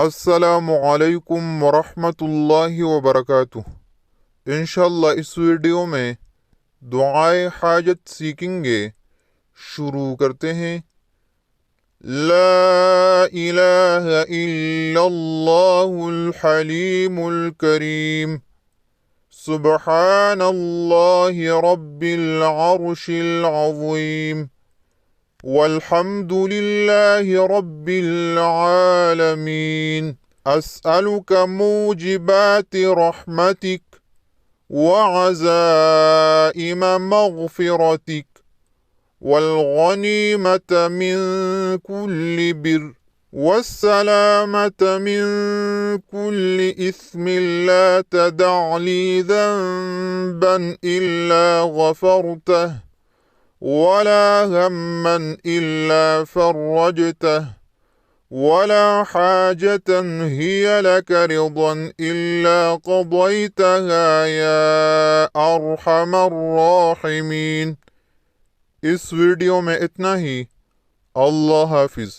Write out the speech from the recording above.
अस्सलामु अलैकुम वरहमतुल्लाहि वबरकातुह। इंशाअल्लाह इस वीडियो में दुआए हाजत सीखेंगे। शुरू करते हैं। ला इलाहा इल्लल्लाहुल हलीमुल करीम, सुब्हानल्लाहि रब्बिल अर्शिल अज़ीम, वल्हम्दुलिल्लाहि रब्बिल आलमीन। अस्अलुक मूजिबाति रहमतिक वअज़ाइम मग़फ़िरतिक वल्गनीमत मिन कुल्लि बिर वस्सलामत मिन कुल्लि इस्मिन ला तदअ ली ज़ंबन इल्ला गफ़रतह वला हम्मन इल्ला फर्रजतह वला हाजतन हिय लक रिदन इल्ला क़ज़यतहा या अरहमर राहिमीन। इस वीडियो में इतना ही। अल्लाह हाफिज़।